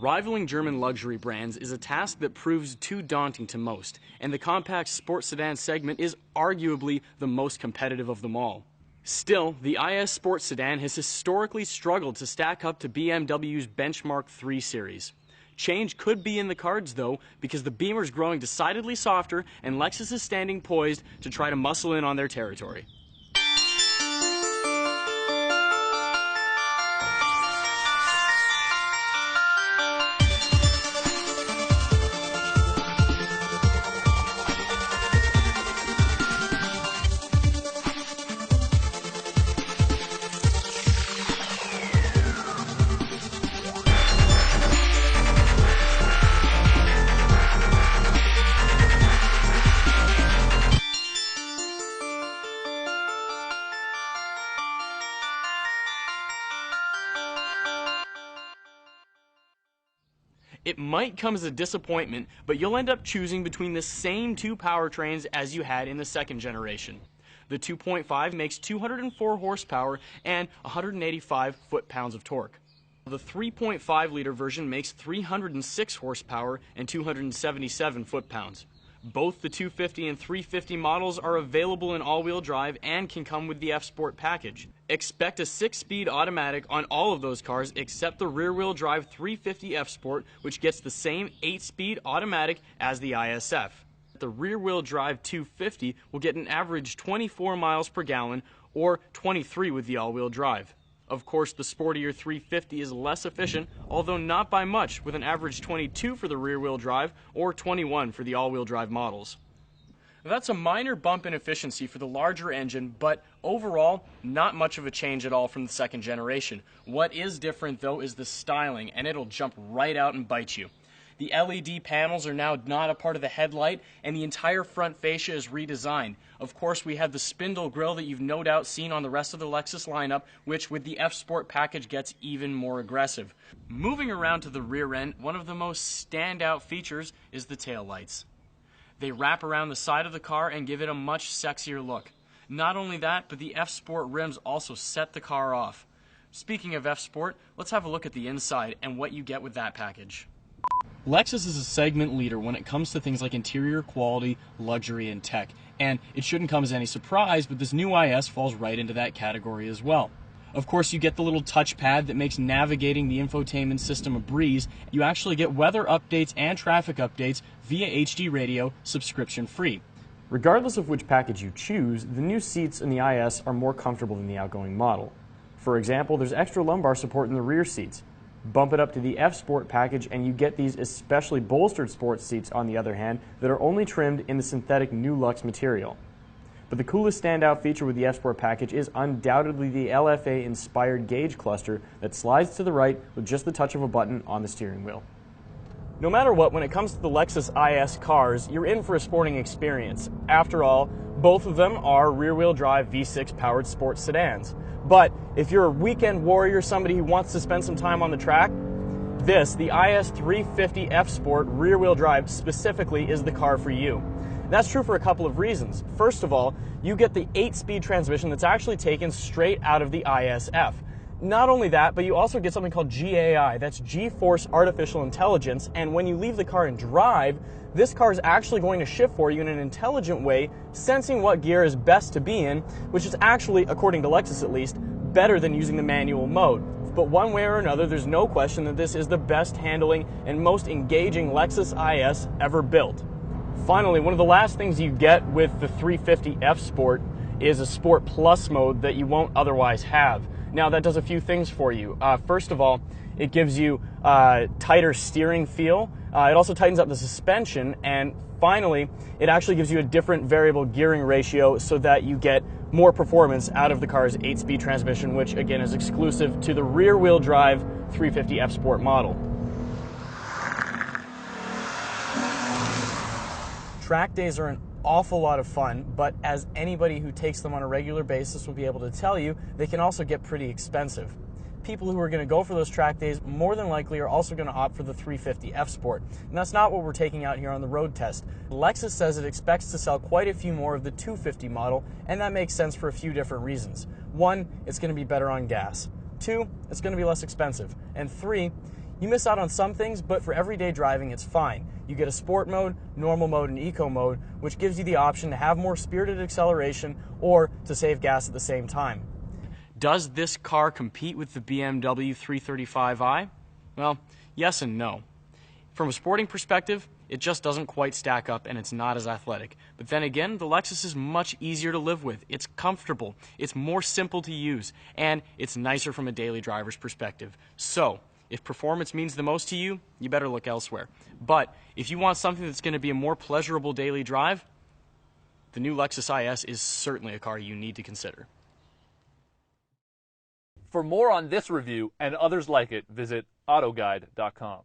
Rivaling German luxury brands is a task that proves too daunting to most, and the compact sports sedan segment is arguably the most competitive of them all. Still, the IS sports sedan has historically struggled to stack up to BMW's benchmark 3 Series. Change could be in the cards though, because the Beamer's growing decidedly softer and Lexus is standing poised to try to muscle in on their territory. It might come as a disappointment, but you'll end up choosing between the same two powertrains as you had in the second generation. The 2.5 makes 204 horsepower and 185 foot-pounds of torque. The 3.5-liter version makes 306 horsepower and 277 foot-pounds. Both the 250 and 350 models are available in all-wheel drive and can come with the F-Sport package. Expect a 6-speed automatic on all of those cars except the rear-wheel drive 350 F-Sport, which gets the same 8-speed automatic as the ISF. The rear-wheel drive 250 will get an average 24 miles per gallon or 23 with the all-wheel drive. Of course, the sportier 350 is less efficient, although not by much, with an average 22 for the rear-wheel drive or 21 for the all-wheel drive models. That's a minor bump in efficiency for the larger engine, but overall, not much of a change at all from the second generation. What is different, though, is the styling, and it'll jump right out and bite you. The LED panels are now not a part of the headlight, and the entire front fascia is redesigned. Of course, we have the spindle grille that you've no doubt seen on the rest of the Lexus lineup, which with the F-Sport package gets even more aggressive. Moving around to the rear end, one of the most standout features is the taillights. They wrap around the side of the car and give it a much sexier look. Not only that, but the F-Sport rims also set the car off. Speaking of F-Sport, let's have a look at the inside and what you get with that package. Lexus is a segment leader when it comes to things like interior quality, luxury, and tech. And it shouldn't come as any surprise, but this new IS falls right into that category as well. Of course, you get the little touchpad that makes navigating the infotainment system a breeze. You actually get weather updates and traffic updates via HD radio, subscription free. Regardless of which package you choose, the new seats in the IS are more comfortable than the outgoing model. For example, there's extra lumbar support in the rear seats. Bump it up to the F-Sport package and you get these especially bolstered sports seats, on the other hand, that are only trimmed in the synthetic New Lux material. But the coolest standout feature with the F-Sport package is undoubtedly the LFA-inspired gauge cluster that slides to the right with just the touch of a button on the steering wheel. No matter what, when it comes to the Lexus IS cars, you're in for a sporting experience. After all, both of them are rear-wheel drive V6 powered sports sedans. But if you're a weekend warrior, somebody who wants to spend some time on the track, the IS 350 F-Sport rear-wheel drive specifically is the car for you. That's true for a couple of reasons. First of all, you get the 8-speed transmission that's actually taken straight out of the ISF. Not only that, but you also get something called GAI, that's G-Force Artificial Intelligence, and when you leave the car and drive, this car is actually going to shift for you in an intelligent way, sensing what gear is best to be in, which is actually, according to Lexus at least, better than using the manual mode. But one way or another, there's no question that this is the best handling and most engaging Lexus IS ever built. Finally, one of the last things you get with the 350 F-Sport is a Sport Plus mode that you won't otherwise have. Now, that does a few things for you. First of all, it gives you a tighter steering feel. It also tightens up the suspension. And finally, it actually gives you a different variable gearing ratio so that you get more performance out of the car's 8-speed transmission, which again is exclusive to the rear-wheel drive 350 F-Sport model. Track days are an awful lot of fun, but as anybody who takes them on a regular basis will be able to tell you, they can also get pretty expensive. People who are going to go for those track days more than likely are also going to opt for the 350 F-Sport. And that's not what we're taking out here on the road test. Lexus says it expects to sell quite a few more of the 250 model, and that makes sense for a few different reasons. One, it's going to be better on gas. Two, it's going to be less expensive. And three, You miss out on some things, but for everyday driving, it's fine. You get a sport mode, normal mode, and eco mode, which gives you the option to have more spirited acceleration or to save gas at the same time. Does this car compete with the BMW 335i? Well, yes and no. From a sporting perspective, it just doesn't quite stack up and it's not as athletic. But then again, the Lexus is much easier to live with. It's comfortable, it's more simple to use, and it's nicer from a daily driver's perspective. So, if performance means the most to you, you better look elsewhere. But if you want something that's going to be a more pleasurable daily drive, the new Lexus IS is certainly a car you need to consider. For more on this review and others like it, visit autoguide.com.